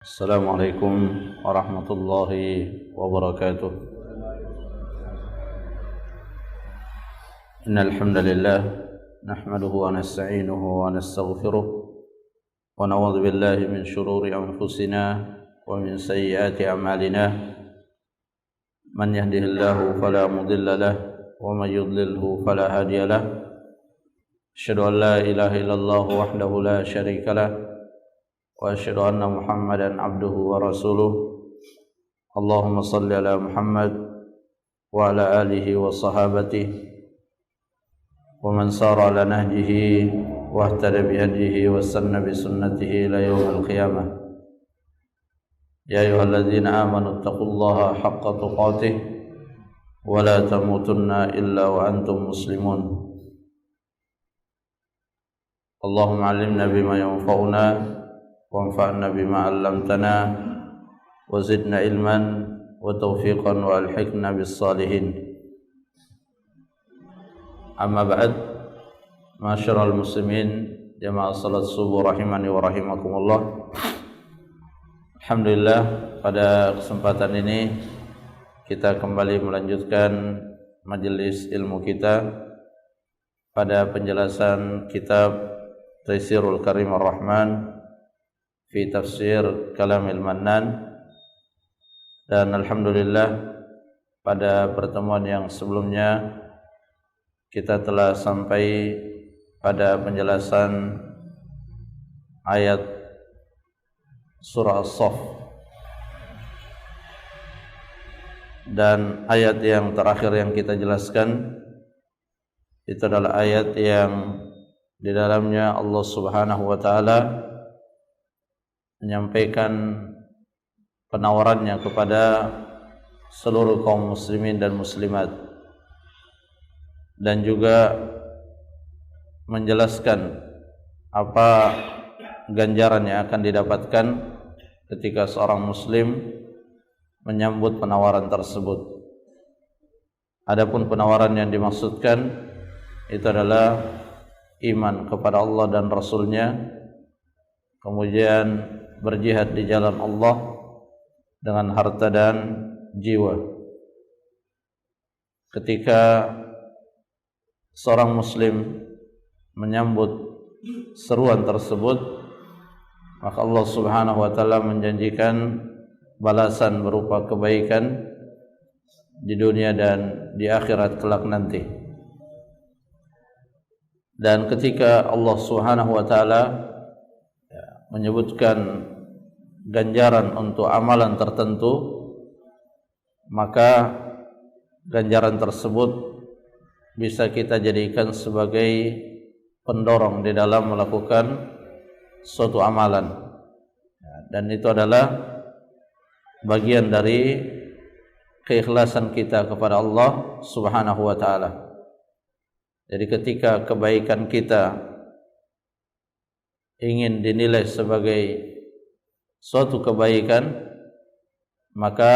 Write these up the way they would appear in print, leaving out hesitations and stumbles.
السلام عليكم ورحمة الله وبركاته. إن الحمد لله نحمده ونستعينه ونستغفره ونعوذ بالله من شرور أنفسنا ومن سيئات أعمالنا. من يهده الله فلا مضل له ومن يضلله فلا هادي له. أشهد أن لا إله إلا الله وحده لا شريك له وأشهد أن محمدا عبده ورسوله. اللهم صل على محمد وعلى آله وصحابته ومن سار على نهجه واهتدى بهديه واستنى بسنته إلى يوم القيامة. يا أيها الذين آمنوا اتقوا الله حق تقاته ولا تموتن إلا وأنتم مسلمون. اللهم علمنا بما ينفعنا وانفعنا بما علمتنا وزدنا علما وتوفيقا والحقنا بالصالحين. Amma ba'd, ma'asyiral muslimin jamaah salat subuh rahimani wa rahimakumullah. Alhamdulillah, pada kesempatan ini kita kembali melanjutkan majelis ilmu kita pada penjelasan kitab Taisirul Karim Ar-Rahman fi tafsir Kalamil Mannan. Dan alhamdulillah, pada pertemuan yang sebelumnya kita telah sampai pada penjelasan ayat surah As-Saff, dan ayat yang terakhir yang kita jelaskan itu adalah ayat yang di dalamnya Allah Subhanahu wa taala menyampaikan penawarannya kepada seluruh kaum muslimin dan muslimat, dan juga menjelaskan apa ganjaran yang akan didapatkan ketika seorang muslim menyambut penawaran tersebut. Adapun penawaran yang dimaksudkan itu adalah iman kepada Allah dan Rasul-Nya, kemudian berjihad di jalan Allah dengan harta dan jiwa. Ketika seorang muslim menyambut seruan tersebut, maka Allah Subhanahu wa taala menjanjikan balasan berupa kebaikan di dunia dan di akhirat kelak nanti. Dan ketika Allah Subhanahu wa taala menyebutkan ganjaran untuk amalan tertentu, maka ganjaran tersebut bisa kita jadikan sebagai pendorong di dalam melakukan suatu amalan, dan itu adalah bagian dari keikhlasan kita kepada Allah Subhanahu wa taala. Jadi ketika kebaikan kita ingin dinilai sebagai suatu kebaikan, maka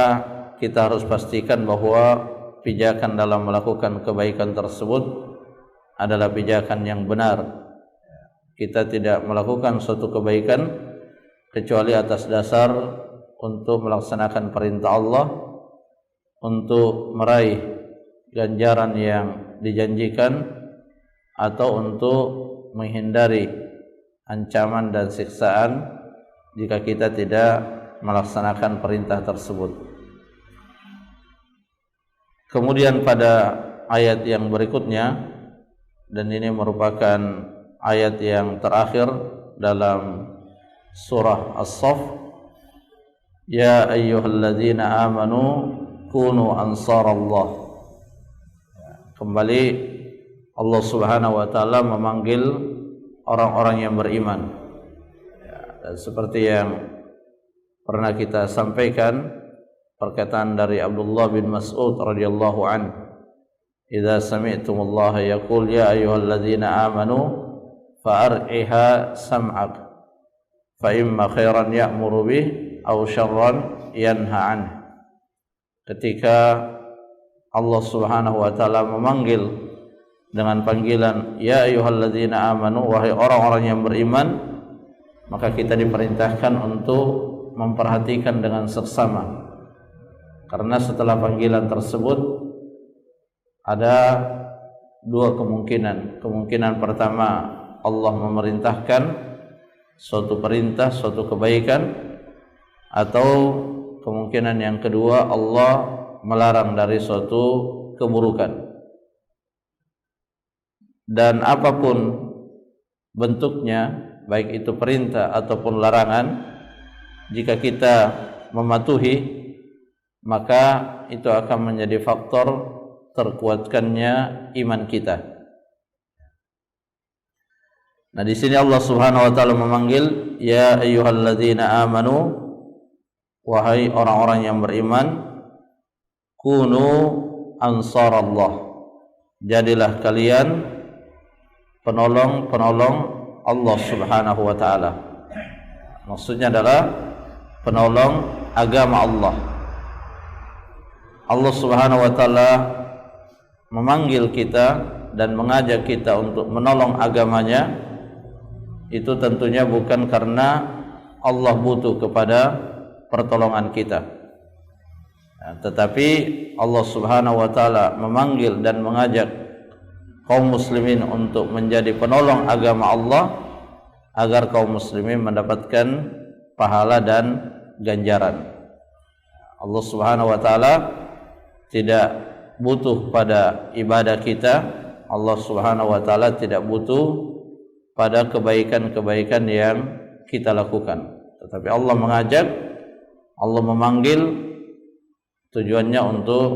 kita harus pastikan bahwa pijakan dalam melakukan kebaikan tersebut adalah pijakan yang benar. Kita tidak melakukan suatu kebaikan kecuali atas dasar untuk melaksanakan perintah Allah, untuk meraih ganjaran yang dijanjikan, atau untuk menghindari ancaman dan siksaan jika kita tidak melaksanakan perintah tersebut. Kemudian pada ayat yang berikutnya, dan ini merupakan ayat yang terakhir dalam surah As-Saff, ya ayyuhalladzina amanu kunu ansarallah. Kembali Allah Subhanahu wa taala memanggil orang-orang yang beriman. Dan seperti yang pernah kita sampaikan, perkataan dari Abdullah bin Mas'ud radhiyallahu anhu, "Idza sami'tumullaha yaqul ya ayyuhalladzina amanu fa'ar'iha sam'ak fa imma khairan ya'muru bih aw syarran yanha an." Ketika Allah Subhanahu wa taala memanggil dengan panggilan ya ayyuhalladzina amanu, wahai orang-orang yang beriman, maka kita diperintahkan untuk memperhatikan dengan seksama, karena setelah panggilan tersebut ada dua kemungkinan. Kemungkinan pertama, Allah memerintahkan suatu perintah, suatu kebaikan, atau kemungkinan yang kedua, Allah melarang dari suatu keburukan. Dan apapun bentuknya, baik itu perintah ataupun larangan, jika kita mematuhi, maka itu akan menjadi faktor terkuatkannya iman kita. Nah, di sini Allah Subhanahu wa taala memanggil, ya ayyuhalladzina amanu, wahai orang-orang yang beriman, kunu ansarallah, jadilah kalian penolong-penolong Allah Subhanahu wa taala. Maksudnya adalah penolong agama Allah. Allah Subhanahu wa taala memanggil kita dan mengajak kita untuk menolong agamanya, itu tentunya bukan karena Allah butuh kepada pertolongan kita, tetapi Allah Subhanahu wa taala memanggil dan mengajak kaum muslimin untuk menjadi penolong agama Allah, agar kaum muslimin mendapatkan pahala dan ganjaran. Allah Subhanahu wa taala tidak butuh pada ibadah kita, Allah Subhanahu wa taala tidak butuh pada kebaikan-kebaikan yang kita lakukan, tetapi Allah mengajak, Allah memanggil, tujuannya untuk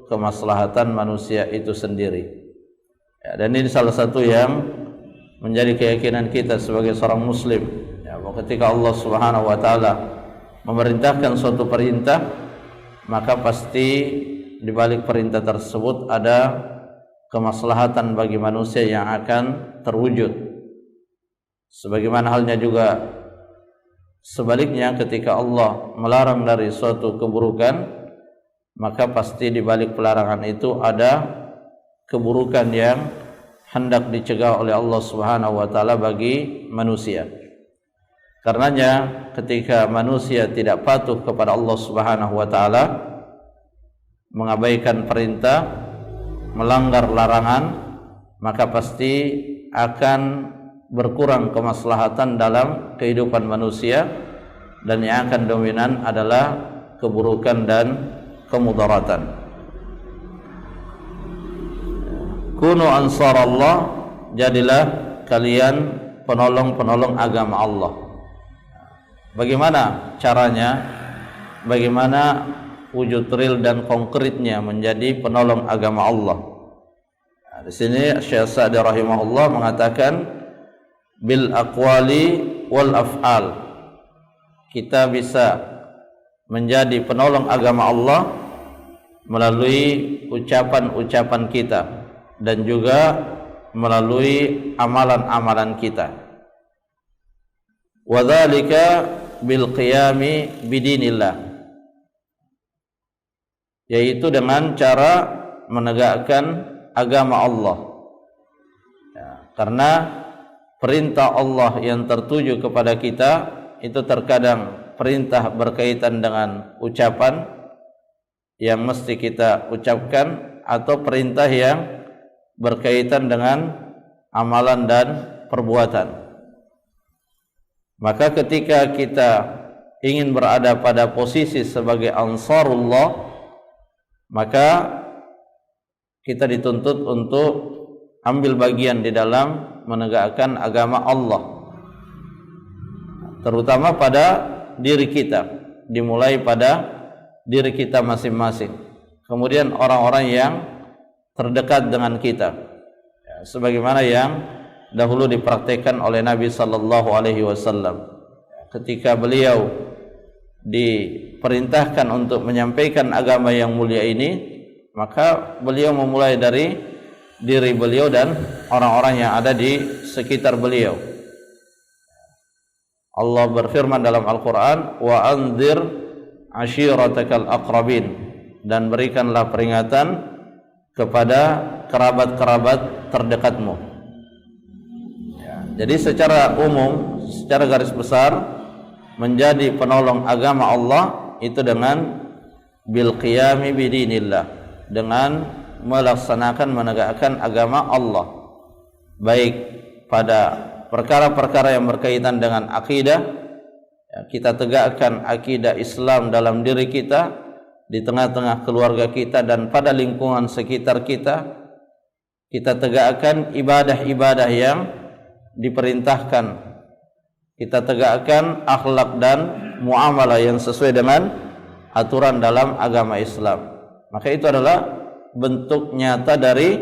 kemaslahatan manusia itu sendiri. Ya, dan ini salah satu yang menjadi keyakinan kita sebagai seorang muslim, ya, bahwa ketika Allah Subhanahu wa taala memerintahkan suatu perintah, maka pasti di balik perintah tersebut ada kemaslahatan bagi manusia yang akan terwujud. Sebagaimana halnya juga sebaliknya, ketika Allah melarang dari suatu keburukan, maka pasti di balik pelarangan itu ada keburukan yang hendak dicegah oleh Allah Subhanahu wa taala bagi manusia. Karenanya ketika manusia tidak patuh kepada Allah Subhanahu wa taala, mengabaikan perintah, melanggar larangan, maka pasti akan berkurang kemaslahatan dalam kehidupan manusia, dan yang akan dominan adalah keburukan dan kemudaratan. Kunu ansarallah, jadilah kalian penolong-penolong agama Allah. Bagaimana caranya? Bagaimana wujud real dan konkretnya menjadi penolong agama Allah? Nah, di sini Syekh Sa'di rahimahullah mengatakan bil aqwali wal af'al. Kita bisa menjadi penolong agama Allah melalui ucapan-ucapan kita dan juga melalui amalan-amalan kita. Wa dzalika bil qiyami bidinillah, yaitu dengan cara menegakkan agama Allah. Ya, karena perintah Allah yang tertuju kepada kita itu terkadang perintah berkaitan dengan ucapan yang mesti kita ucapkan, atau perintah yang berkaitan dengan amalan dan perbuatan. Maka ketika kita ingin berada pada posisi sebagai ansarullah, maka kita dituntut untuk ambil bagian di dalam menegakkan agama Allah, terutama pada diri kita, dimulai pada diri kita masing-masing, kemudian orang-orang yang terdekat dengan kita, ya, sebagaimana yang dahulu dipraktikkan oleh Nabi sallallahu alaihi wasallam. Ketika beliau diperintahkan untuk menyampaikan agama yang mulia ini, maka beliau memulai dari diri beliau dan orang-orang yang ada di sekitar beliau. Allah berfirman dalam Al-Quran, wa anzir ashiratakal aqrabin, dan berikanlah peringatan kepada kerabat-kerabat terdekatmu. Ya, jadi secara umum, secara garis besar, menjadi penolong agama Allah itu dengan bil qiyami bidinillah, dengan melaksanakan menegakkan agama Allah, baik pada perkara-perkara yang berkaitan dengan akidah, kita tegakkan akidah Islam dalam diri kita, di tengah-tengah keluarga kita dan pada lingkungan sekitar kita. Kita tegakkan ibadah-ibadah yang diperintahkan, kita tegakkan akhlak dan muamalah yang sesuai dengan aturan dalam agama Islam. Maka itu adalah bentuk nyata dari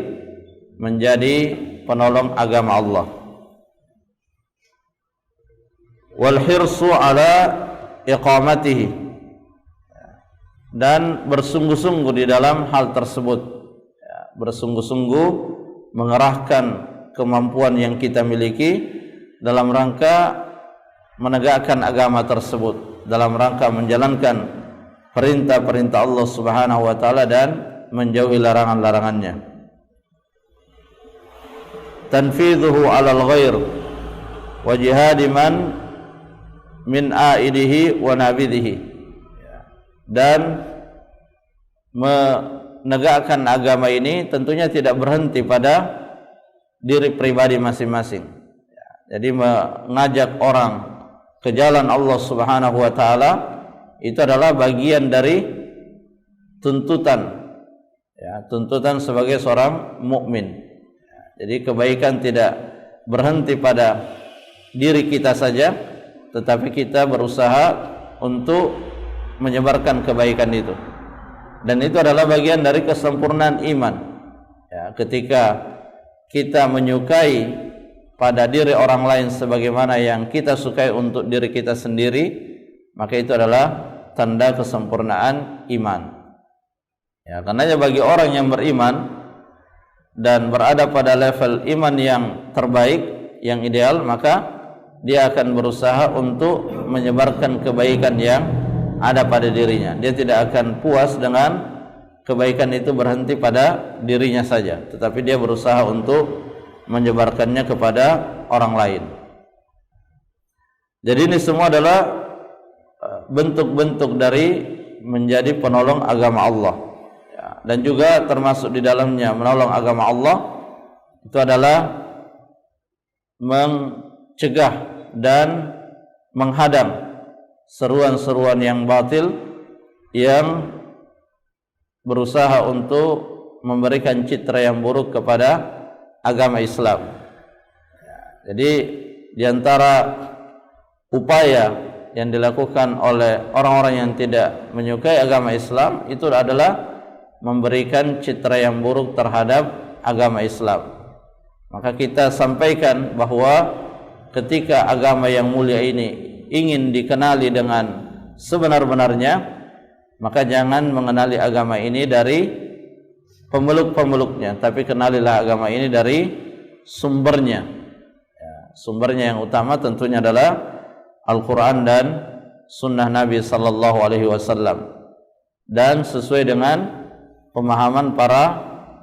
menjadi penolong agama Allah. Wal hirsu ala iqamatihi, dan bersungguh-sungguh di dalam hal tersebut, bersungguh-sungguh mengerahkan kemampuan yang kita miliki dalam rangka menegakkan agama tersebut, dalam rangka menjalankan perintah-perintah Allah Subhanahu wa taala dan menjauhi larangan-larangannya. Tanfidhuhu 'alal ghair wa jihadi man min aidihi wa nabidhihi, dan menegakkan agama ini tentunya tidak berhenti pada diri pribadi masing-masing. Jadi mengajak orang ke jalan Allah Subhanahu wa taala itu adalah bagian dari tuntutan, tuntutan sebagai seorang mukmin. Jadi kebaikan tidak berhenti pada diri kita saja, tetapi kita berusaha untuk menyebarkan kebaikan itu. Dan itu adalah bagian dari kesempurnaan iman. Ketika kita menyukai pada diri orang lain sebagaimana yang kita sukai untuk diri kita sendiri, maka itu adalah tanda kesempurnaan iman. Karena bagi orang yang beriman dan berada pada level iman yang terbaik, yang ideal, maka dia akan berusaha untuk menyebarkan kebaikan yang ada pada dirinya. Dia tidak akan puas dengan kebaikan itu berhenti pada dirinya saja, tetapi dia berusaha untuk menyebarkannya kepada orang lain. Jadi ini semua adalah bentuk-bentuk dari menjadi penolong agama Allah. Dan juga termasuk di dalamnya menolong agama Allah itu adalah mencegah dan menghadang seruan-seruan yang batil yang berusaha untuk memberikan citra yang buruk kepada agama Islam. Jadi di antara upaya yang dilakukan oleh orang-orang yang tidak menyukai agama Islam itu adalah memberikan citra yang buruk terhadap agama Islam. Maka kita sampaikan bahwa ketika agama yang mulia ini ingin dikenali dengan sebenar-benarnya, maka jangan mengenali agama ini dari pemeluk-pemeluknya, tapi kenalilah agama ini dari sumbernya. Sumbernya yang utama tentunya adalah Al-Quran dan Sunnah Nabi Sallallahu Alaihi Wasallam, dan sesuai dengan pemahaman para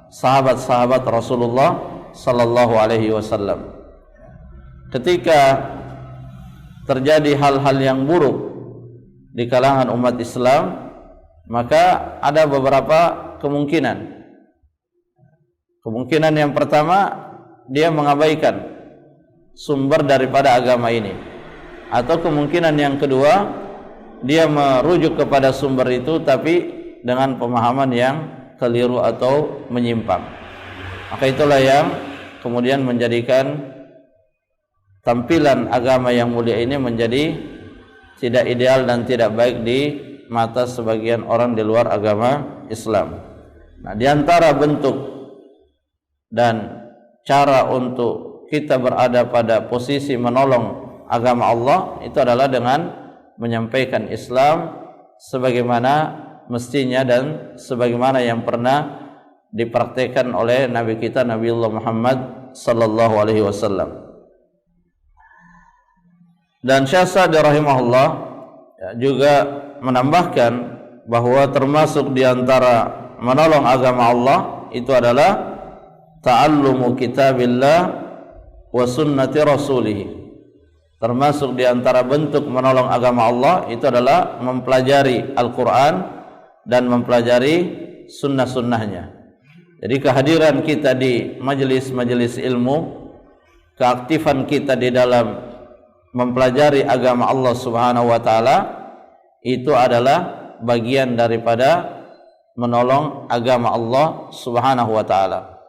sahabat-sahabat Rasulullah Sallallahu Alaihi Wasallam. Ketika terjadi hal-hal yang buruk di kalangan umat Islam, maka ada beberapa kemungkinan. Kemungkinan yang pertama, dia mengabaikan sumber daripada agama ini. Atau kemungkinan yang kedua, dia merujuk kepada sumber itu tapi dengan pemahaman yang keliru atau menyimpang. Maka itulah yang kemudian menjadikan tampilan agama yang mulia ini menjadi tidak ideal dan tidak baik di mata sebagian orang di luar agama Islam. Nah, di antara bentuk dan cara untuk kita berada pada posisi menolong agama Allah itu adalah dengan menyampaikan Islam sebagaimana mestinya dan sebagaimana yang pernah dipraktikkan oleh Nabi kita Nabiullah Muhammad sallallahu alaihi wasallam. Dan Syekh Sa'di rahimahullah juga menambahkan bahwa termasuk di antara menolong agama Allah itu adalah ta'allumu kitabillah wa sunnati rasulih, termasuk di antara bentuk menolong agama Allah itu adalah mempelajari Al-Quran dan mempelajari sunnah-sunnahnya. Jadi kehadiran kita di majelis-majelis ilmu, keaktifan kita di dalam mempelajari agama Allah Subhanahu wa taala itu adalah bagian daripada menolong agama Allah Subhanahu wa taala.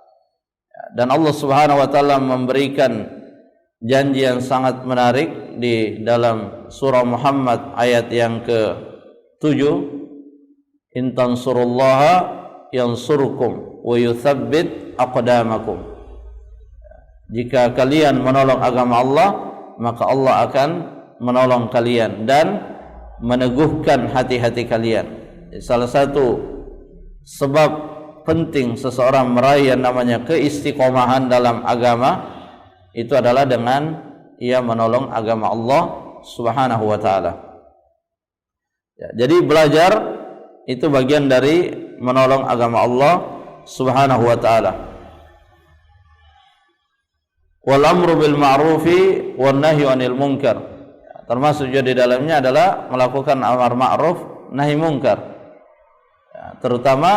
Dan Allah Subhanahu wa taala memberikan janji yang sangat menarik di dalam surah Muhammad ayat yang ke-7, in tansurullaha yansurkum wa yutsabbit aqdamakum. Jika kalian menolong agama Allah, maka Allah akan menolong kalian dan meneguhkan hati-hati kalian. Salah satu sebab penting seseorang meraih yang namanya keistiqomahan dalam agama itu adalah dengan ia menolong agama Allah Subhanahu wa taala. Jadi belajar itu bagian dari menolong agama Allah Subhanahu wa taala. Wal amru bil ma'rufi wan nahyu 'anil munkar. Termasuk juga di dalamnya adalah melakukan amar ma'ruf nahi munkar. Terutama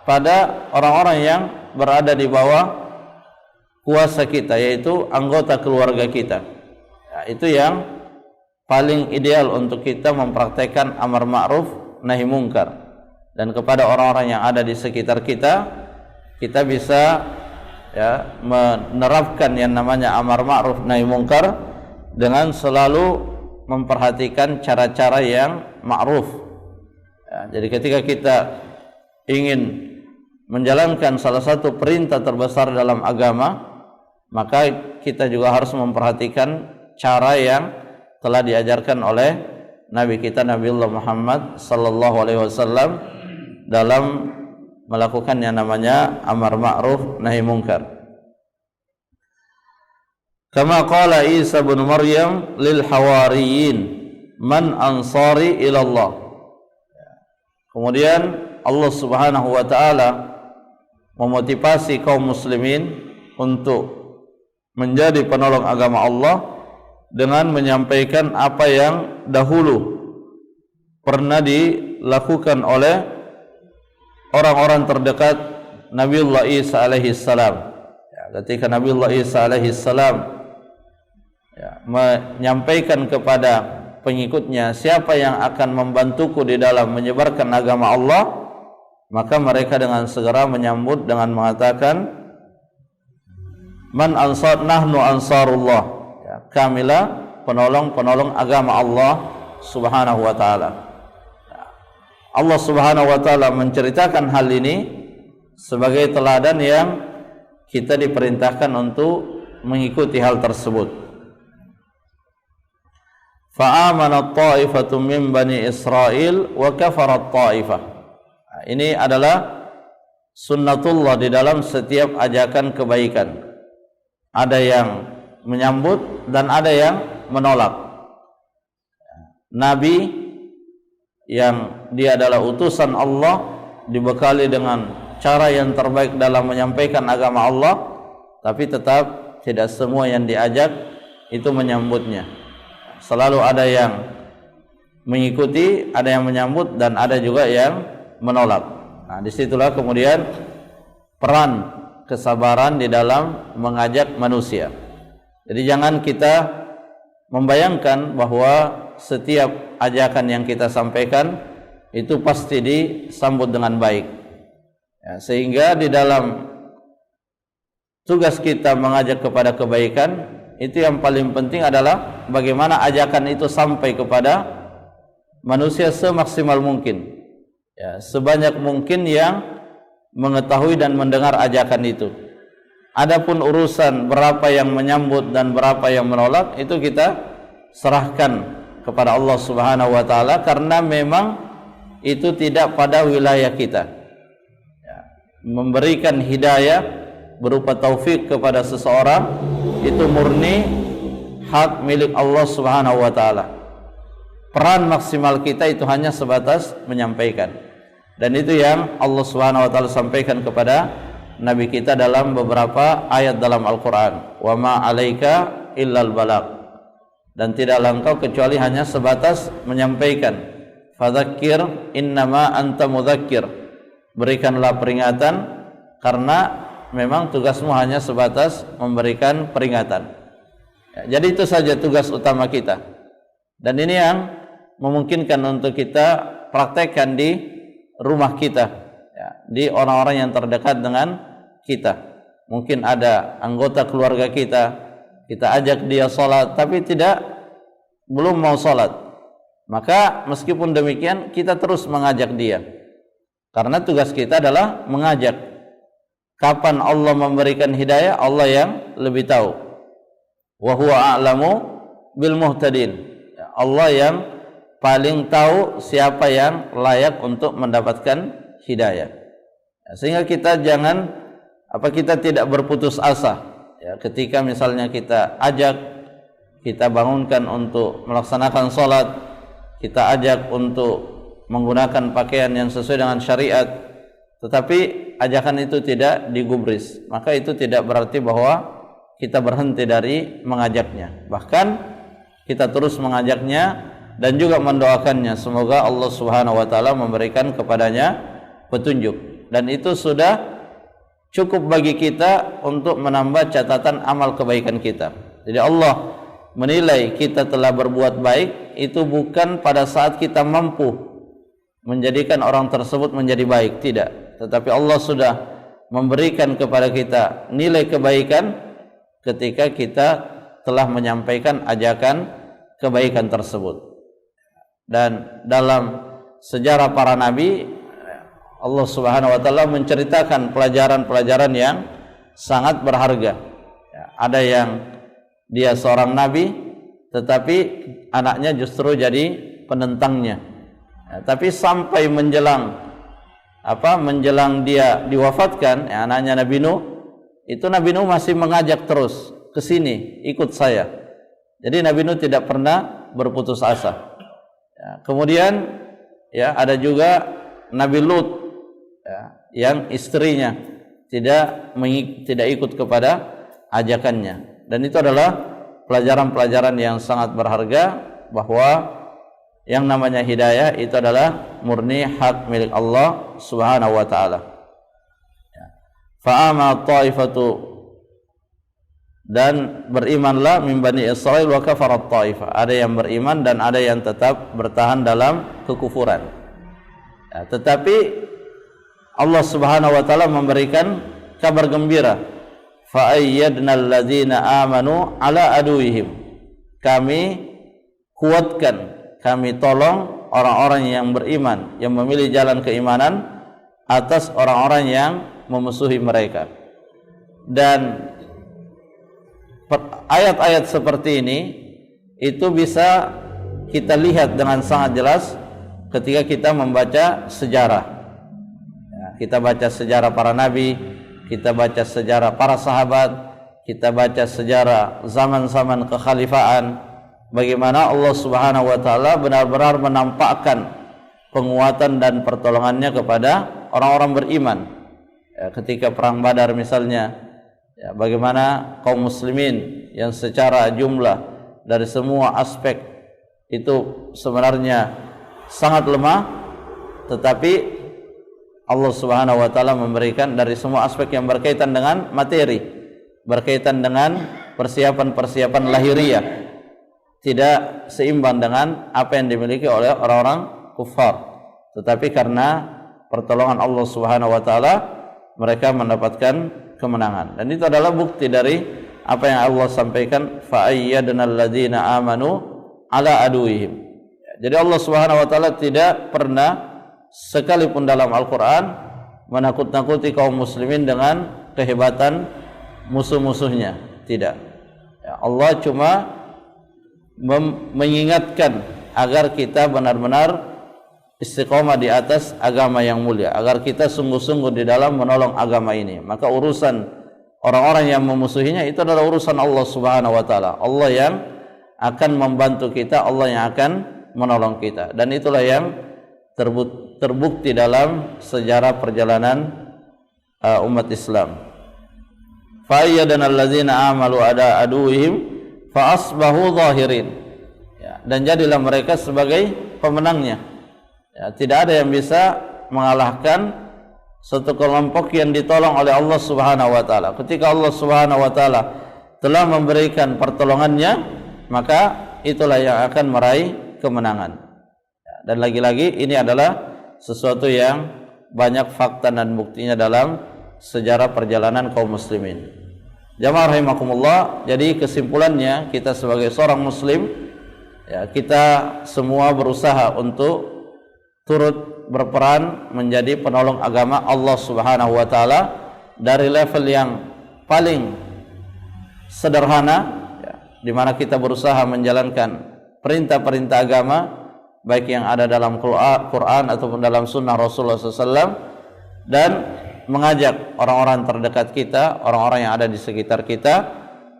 pada orang-orang yang berada di bawah kuasa kita, yaitu anggota keluarga kita. Itu yang paling ideal untuk kita mempraktekkan amar ma'ruf nahi munkar. Dan kepada orang-orang yang ada di sekitar kita, kita bisa menerapkan yang namanya amar ma'ruf nahi munkar dengan selalu memperhatikan cara-cara yang ma'ruf. Jadi ketika kita ingin menjalankan salah satu perintah terbesar dalam agama, maka kita juga harus memperhatikan cara yang telah diajarkan oleh Nabi kita Nabiullah Muhammad sallallahu alaihi wasallam dalam melakukan yang namanya amar ma'ruf nahi munkar. Kama qala Isa bin Maryam lil hawariyin, man ansari ila Allah. Kemudian Allah Subhanahu wa taala memotivasi kaum muslimin untuk menjadi penolong agama Allah dengan menyampaikan apa yang dahulu pernah dilakukan oleh orang-orang terdekat Nabiullah Isa alaihi salam. Ketika Nabiullah Isa alaihi salam menyampaikan kepada pengikutnya, siapa yang akan membantuku di dalam menyebarkan agama Allah, maka mereka dengan segera menyambut dengan mengatakan, man ansar, nahnu ansarullah, kamilah penolong-penolong agama Allah Subhanahu wa taala. Allah Subhanahu wa taala menceritakan hal ini sebagai teladan yang kita diperintahkan untuk mengikuti hal tersebut. Fa'amanat ta'ifatun min bani Israel wa kafarat ta'ifah. Ini adalah sunnatullah di dalam setiap ajakan kebaikan. Ada yang menyambut dan ada yang menolak. Nabi yang dia adalah utusan Allah, dibekali dengan cara yang terbaik dalam menyampaikan agama Allah, tapi tetap tidak semua yang diajak itu menyambutnya. Selalu ada yang mengikuti, ada yang menyambut, dan ada juga yang menolak. Nah, disitulah kemudian peran kesabaran di dalam mengajak manusia. Jadi jangan kita membayangkan bahwa setiap ajakan yang kita sampaikan itu pasti disambut dengan baik. Sehingga di dalam tugas kita mengajak kepada kebaikan, itu yang paling penting adalah bagaimana ajakan itu sampai kepada manusia semaksimal mungkin, sebanyak mungkin yang mengetahui dan mendengar ajakan itu. Adapun urusan berapa yang menyambut dan berapa yang menolak, itu kita serahkan kepada Allah Subhanahu wa taala, karena memang itu tidak pada wilayah kita. Memberikan hidayah berupa taufik kepada seseorang itu murni hak milik Allah Subhanahu wa taala. Peran maksimal kita itu hanya sebatas menyampaikan. Dan itu yang Allah Subhanahu wa taala sampaikan kepada Nabi kita dalam beberapa ayat dalam Al-Qur'an. Wa ma 'alaika illal balagh. dan tidaklah engkau kecuali hanya sebatas menyampaikan. Fadzakir innama anta mudzakir, berikanlah peringatan karena memang tugasmu hanya sebatas memberikan peringatan. Ya, jadi itu saja tugas utama kita, dan ini yang memungkinkan untuk kita praktekkan di rumah kita, ya, di orang-orang yang terdekat dengan kita. Mungkin ada anggota keluarga kita ajak dia sholat tapi belum mau sholat, maka meskipun demikian kita terus mengajak dia, karena tugas kita adalah mengajak. Kapan Allah memberikan hidayah, Allah yang lebih tahu. Wa huwa a'lamu bil muhtadin, Allah yang paling tahu siapa yang layak untuk mendapatkan hidayah. Sehingga kita kita tidak berputus asa, ya, ketika misalnya kita ajak, kita bangunkan untuk melaksanakan sholat, kita ajak untuk menggunakan pakaian yang sesuai dengan syariat, tetapi ajakan itu tidak digubris, maka itu tidak berarti bahwa kita berhenti dari mengajaknya. Bahkan kita terus mengajaknya dan juga mendoakannya, semoga Allah Subhanahu wa taala memberikan kepadanya petunjuk, dan itu sudah cukup bagi kita untuk menambah catatan amal kebaikan kita. Jadi Allah menilai kita telah berbuat baik itu bukan pada saat kita mampu menjadikan orang tersebut menjadi baik, tidak, tetapi Allah sudah memberikan kepada kita nilai kebaikan ketika kita telah menyampaikan ajakan kebaikan tersebut. Dan dalam sejarah para nabi, Allah Subhanahu wa taala menceritakan pelajaran-pelajaran yang sangat berharga. Ya, ada yang dia seorang nabi tetapi anaknya justru jadi penentangnya. Ya, tapi sampai menjelang dia diwafatkan, ya, anaknya Nabi Nuh, itu Nabi Nuh masih mengajak terus, ke sini, ikut saya. Jadi Nabi Nuh tidak pernah berputus asa. Ya, kemudian ya ada juga Nabi Lut, ya, yang istrinya tidak ikut kepada ajakannya, dan itu adalah pelajaran-pelajaran yang sangat berharga bahwa yang namanya hidayah itu adalah murni hak milik Allah Subhanahu wa taala. Fa'ama ta'ifatu, dan berimanlah min Bani Israil wa kafarat ta'ifah, ada yang beriman dan ada yang tetap bertahan dalam kekufuran. Ya, tetapi Allah Subhanahu wa taala memberikan kabar gembira, fa ayyadnal ladzina amanu ala aduwihim, kami kuatkan, kami tolong orang-orang yang beriman, yang memilih jalan keimanan atas orang-orang yang memusuhi mereka. Dan ayat-ayat seperti ini itu bisa kita lihat dengan sangat jelas ketika kita membaca sejarah. Ya, kita baca sejarah para nabi, kita baca sejarah para sahabat, kita baca sejarah zaman-zaman kekhalifaan, bagaimana Allah Subhanahu wa taala benar-benar menampakkan penguatan dan pertolongannya kepada orang-orang beriman. Ya, ketika perang Badar misalnya, ya, bagaimana kaum muslimin yang secara jumlah dari semua aspek itu sebenarnya sangat lemah, tetapi Allah Subhanahu wa taala memberikan dari semua aspek yang berkaitan dengan materi, berkaitan dengan persiapan-persiapan lahiriah, tidak seimbang dengan apa yang dimiliki oleh orang-orang kufar, tetapi karena pertolongan Allah Subhanahu wa taala mereka mendapatkan kemenangan. Dan itu adalah bukti dari apa yang Allah sampaikan, fa ayyadnal ladzina amanu ala aduwihim. Jadi Allah Subhanahu wa taala tidak pernah sekalipun dalam Al-Qur'an menakut-nakuti kaum muslimin dengan kehebatan musuh-musuhnya, tidak. Ya, Allah cuma mengingatkan agar kita benar-benar istiqomah di atas agama yang mulia, agar kita sungguh-sungguh di dalam menolong agama ini. Maka urusan orang-orang yang memusuhinya itu adalah urusan Allah Subhanahu wa taala. Allah yang akan membantu kita, Allah yang akan menolong kita. Dan itulah yang terbukti dalam sejarah perjalanan umat Islam. Fa ayyadana alladzina amalu ada aduwihim fa asbahu zahirin. dan jadilah mereka sebagai pemenangnya. Ya, tidak ada yang bisa mengalahkan satu kelompok yang ditolong oleh Allah Subhanahu wa taala. Ketika Allah Subhanahu wa taala telah memberikan pertolongannya, maka itulah yang akan meraih kemenangan. Dan lagi-lagi ini adalah sesuatu yang banyak fakta dan buktinya dalam sejarah perjalanan kaum muslimin. Jamaah rahimakumullah, jadi kesimpulannya kita sebagai seorang muslim, ya, kita semua berusaha untuk turut berperan menjadi penolong agama Allah Subhanahu wa taala dari level yang paling sederhana, ya, di mana kita berusaha menjalankan perintah-perintah agama baik yang ada dalam Quran ataupun dalam sunnah Rasulullah SAW, dan mengajak orang-orang terdekat kita, orang-orang yang ada di sekitar kita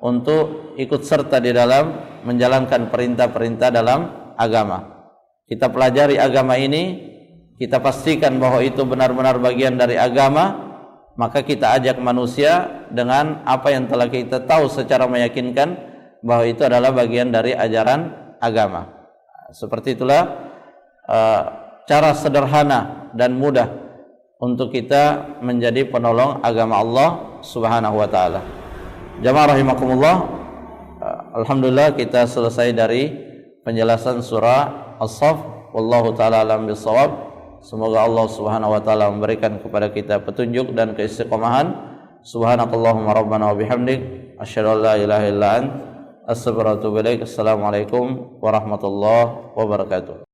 untuk ikut serta di dalam menjalankan perintah-perintah dalam agama. Kita pelajari agama ini, kita pastikan bahwa itu benar-benar bagian dari agama, maka kita ajak manusia dengan apa yang telah kita tahu secara meyakinkan bahwa itu adalah bagian dari ajaran agama. Seperti itulah cara sederhana dan mudah untuk kita menjadi penolong agama Allah Subhanahu wa taala. Jamaah rahimakumullah, alhamdulillah kita selesai dari penjelasan surah As-Saff. Wallahu taala alam bisawab. Semoga Allah Subhanahu wa taala memberikan kepada kita petunjuk dan keistiqomahan. Subhanakallahumma rabbana wa bihamdik asyhadu an la ilaha illa ant astaghfiruka wa atubu ilaik. Assalamualaikum warahmatullahi wabarakatuh.